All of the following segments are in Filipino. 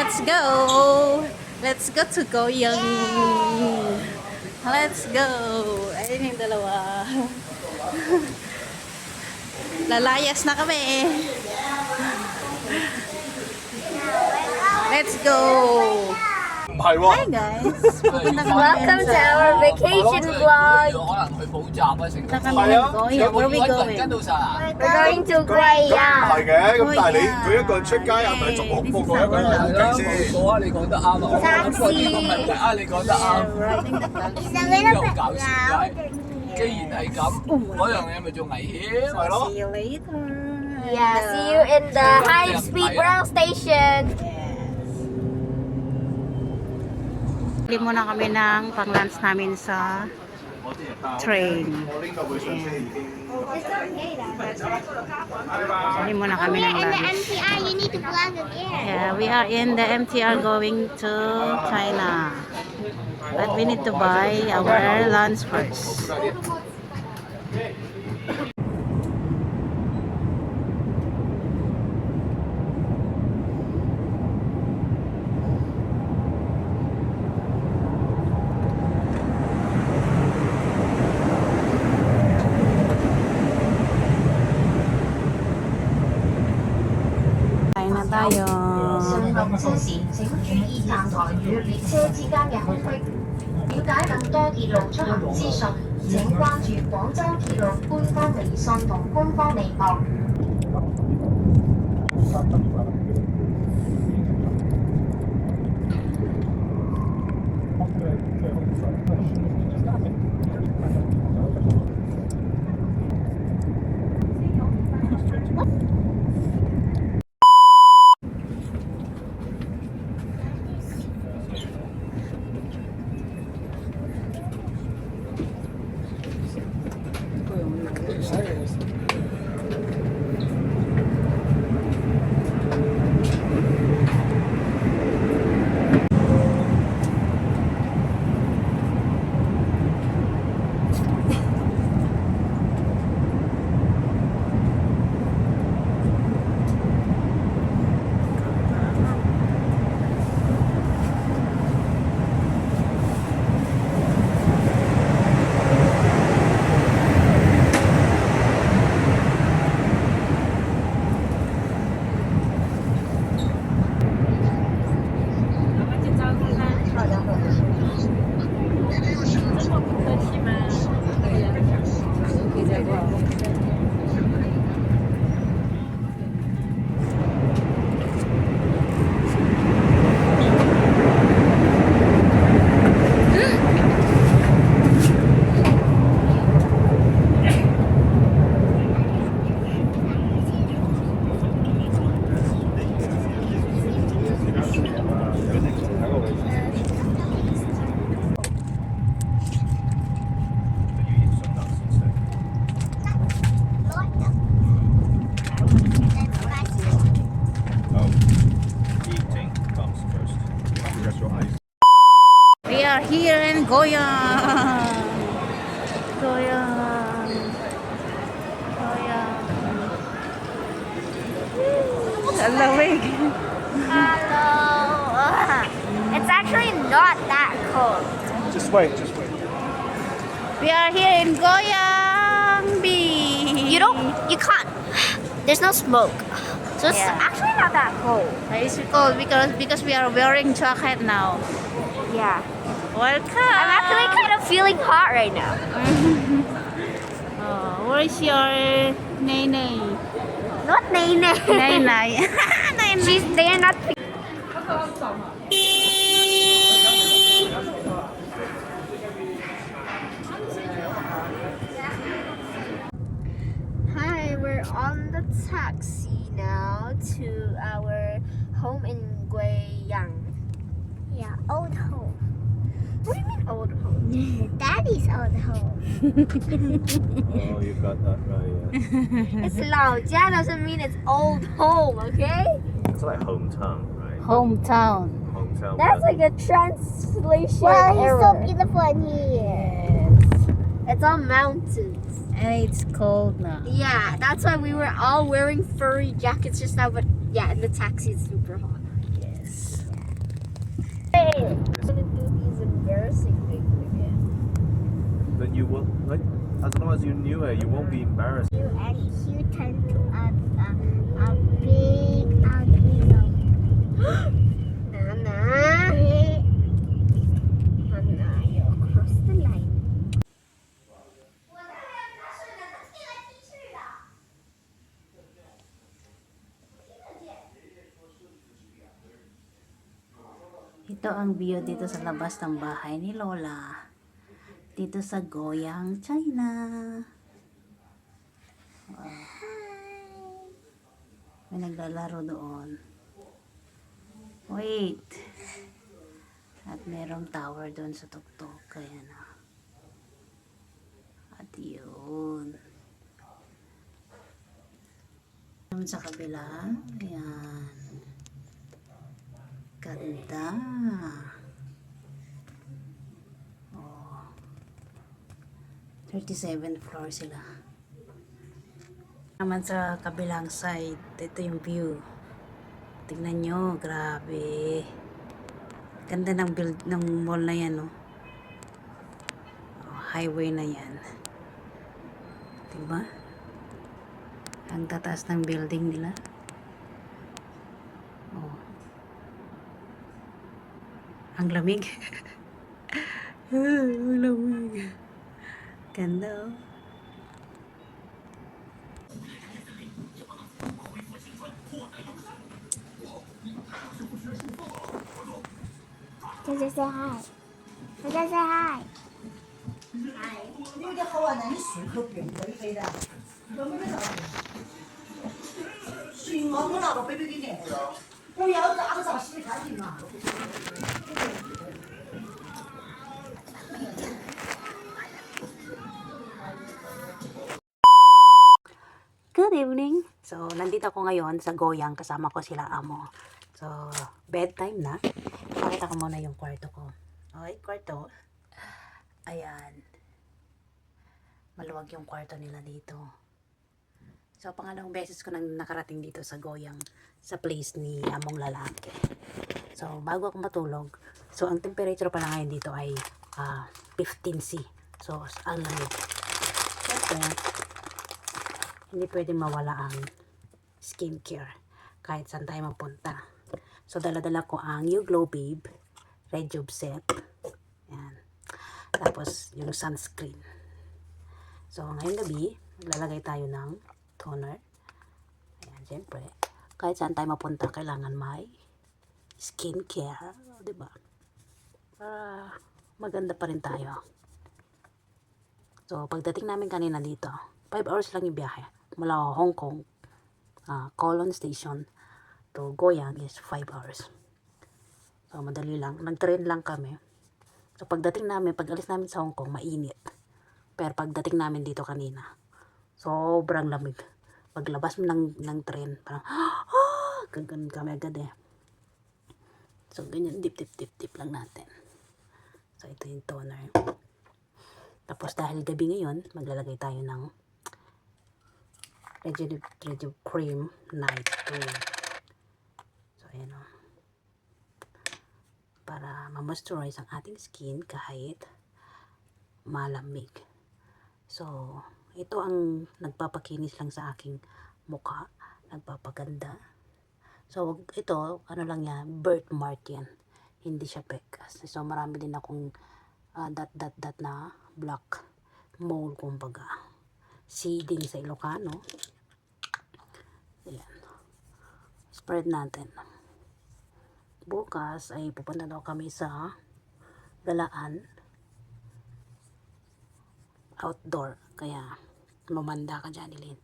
Let's go! Let's go to Goyang! Let's go! Ayun yung dalawa. Lalayas na kami. Let's go! Hi guys! Pupunta kami Welcome to sa- our vacation vlog. 可能去補習啊，成 Punta kami ng Goyang. Where we going? 跟到晒啊！ We're going to 係 Guaya. 嘅，咁但係佢一個人出街係咪仲恐怖過一個人喺屋企先？冇啊，你講得啱啊！我諗過呢個問題啊，你講得啱。 Riding the taxi. It's a little 好 bit 搞笑嘅，既然係咁，嗰樣嘢咪仲危險，係咯？ See you later. Yeah, see you in the high-speed rail station. Bili muna kami ng pang-lunch namin sa train. 我拎到佢上車已經。 Bili muna kami ng lunch. MTR, you need to vlog again. Yeah, we are in the MTR going to China. But we need to buy our lunch first. Kain na tayo. 上落車時請注意站台與列車之間嘅空隙。了解更多鐵路出行資訊，請關注廣州鐵路官方微信同官方微博。We are here in Goyang. Goyang. Goyang. Alamig. Hello. It's actually not that cold. Just wait, just wait. We are here in Goyang Beach. You can't. There's no smoke. So it's Yeah. actually not that cold. It's cold because we are wearing jacket now. Yeah. Welcome. I'm actually kind of feeling hot right now. Oh, where is your Nene? Not Nene. Nay. They're not. Hi, we're on the taxi now to our home in Guiyang. Yeah, old home. What do you mean old home? Daddy's old home. Oh, you got that right, yeah. It's 老家 doesn't mean it's old home, okay? It's like hometown, right? Hometown. Hometown. That's like a translation Wow, he's so error. beautiful in here. Yes. It's all mountains. And it's cold now. Yeah, that's why we were all wearing furry jackets just now, but yeah, in the taxi it's super hot. Yes. gonna do these embarrassing things again. But you will, like, as long as you knew it, you won't be embarrassed. You and you turn to a big ugly zombie. Nana. Nana, you crossed the line. Ito ang view dito sa labas ng bahay ni Lola. Dito sa Goyang, China. May naglalaro doon. Wait. At merong tower doon sa tuktok. Kaya na. At yun. Naman sa kabila. Ayan. Ganda. Oh. 37th floor sila. Naman sa kabilang side, ito yung view. Tingnan nyo, grabe. Ganda ng build ng mall na yan, no? Oh, highway na yan. Diba? Ang tataas ng building nila. Oh. Ang lamig. Ang lamig. Ganda, oh. Just say hi. Just say hi. 那个好啊，那你水可冰可以飞的，我没那个。水嘛，我拿个杯杯给你。我要咋个咋洗干净啊？ Good evening! So, nandito ako ngayon sa Goyang. Kasama ko sila amo. So, bedtime na. Pakita ko muna yung kwarto ko. Okay, kwarto. Ayan. Maluwag yung kwarto nila dito. So, pangalawang beses ko nang nakarating dito sa Goyang. Sa place ni among lalaki. So, bago ako matulog. So, ang temperature pala ngayon dito ay 15°C. So, ang lamig. Siyempre, hindi pwedeng mawala ang skincare kahit saan tayo magpunta. So, dala-dala ko ang You Glow Babe Rejuve Set. Yan. Tapos, yung sunscreen. So, ngayong gabi, maglalagay tayo ng toner. Ayan, siyempre. Kahit saan tayo mapunta, kailangan may skincare. Diba? Para maganda pa rin tayo. So, pagdating namin kanina dito, 5 hours lang yung biyahe. Mula Hong Kong, Kowloon Station to Goyang is 5 hours. So, madali lang. Nag-train lang kami. So, pagdating namin, pag alis namin sa Hong Kong, mainit. Pero pagdating namin dito kanina, sobrang lamig. Paglabas mo ng train, parang, ganun kami agad eh. So, ganyan, dip lang natin. So, ito yung toner. Tapos, dahil gabi ngayon, maglalagay tayo ng Rejuve Cream Night Cream. So, ayan o. Para ma-moisturize ang ating skin kahit malamig. So, ito ang nagpapakinis lang sa aking mukha. Nagpapaganda. So, ito, ano lang yan, birthmark yan. Hindi siya pekas. So, marami din akong dot na black mole, kumbaga. Seeding sa Ilocano. Ayan. Spread natin. Bukas ay pupunta daw kami sa galaan. Outdoor. Kaya mamanda ka dyan, Ilin.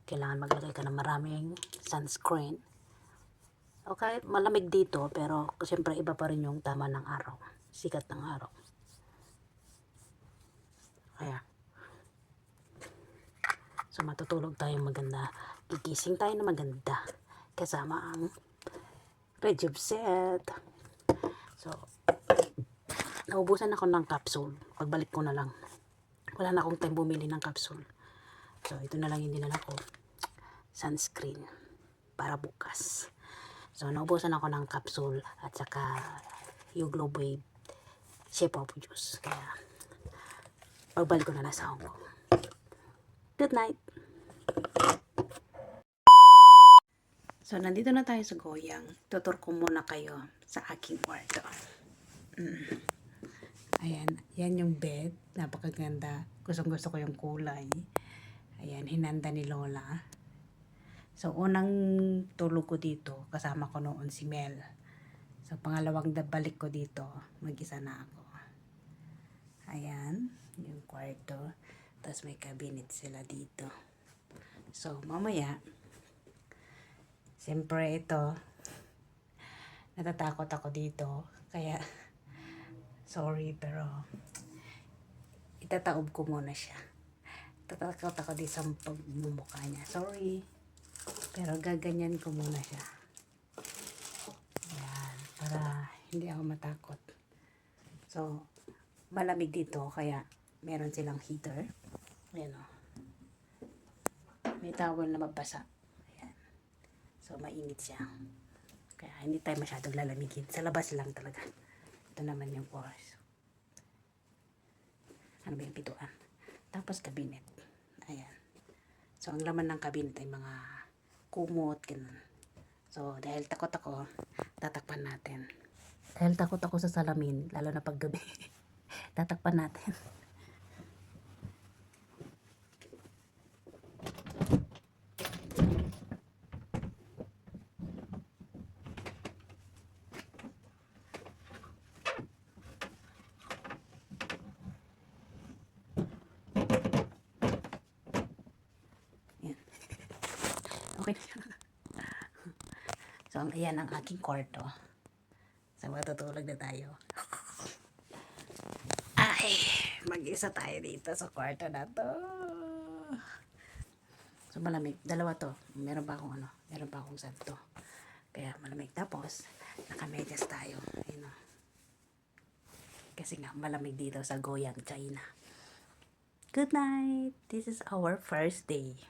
Kailangan maglagay ka ng maraming sunscreen. Okay, malamig dito, pero siyempre iba pa rin yung tama ng araw. Sikat ng araw. Kaya. So, matutulog tayong maganda. Gigising tayo na maganda. Kasama ang Rejuve Set. So, naubusan ako ng capsule. Pagbalik ko na lang. Wala na akong time bumili ng capsule. So, ito na lang yung dinala ko. Sunscreen. Para bukas. So, naubusan ako ng capsule at saka yung Globe Wave shape of juice. Kaya, pagbalik ko na lang sa Hong Kong. Good night! So, nandito na tayo sa Goyang. Tutur ko muna kayo sa aking kwarto. Ayan, yan yung bed. Napakaganda. Gustong-gusto ko yung kulay. Ayan, hinanda ni Lola. So, unang tulog ko dito, kasama ko noon si Mel. So, pangalawang balik ko dito, mag-isa na ako. Ayan, yung kwarto. Tapos may cabinet sila dito. So, mamaya, siyempre ito, natatakot ako dito. Kaya, sorry, pero itataob ko muna siya. Tatakot ako di sa pagmumukha niya. Sorry. Pero gaganyan ko muna siya. Ayan. Para hindi ako matakot. So, malamig dito. Kaya, meron silang heater. Ayan o. May towel na mabasa. Ayan. So, mainit siya. Kaya, hindi tayo masyadong lalamigin. Sa labas lang talaga. Ito naman yung course. Ano ba yung pituan? Tapos, cabinet. Ayan. So, ang laman ng cabinet ay mga kumot, ganun. So, dahil takot ako, tatakpan natin. Dahil takot ako sa salamin, lalo na pag gabi. Tatakpan natin. Okay na siya. So, ayan ang aking kwarto. So, matutulog na tayo. Ay, mag-isa tayo dito sa kwarto na to. So, malamig. Dalawa to. Meron pa akong santo. Kaya malamig. Tapos, nakamedyas tayo. Ayun o. Kasi nga, malamig dito sa Goyang, China. Good night. This is our first day.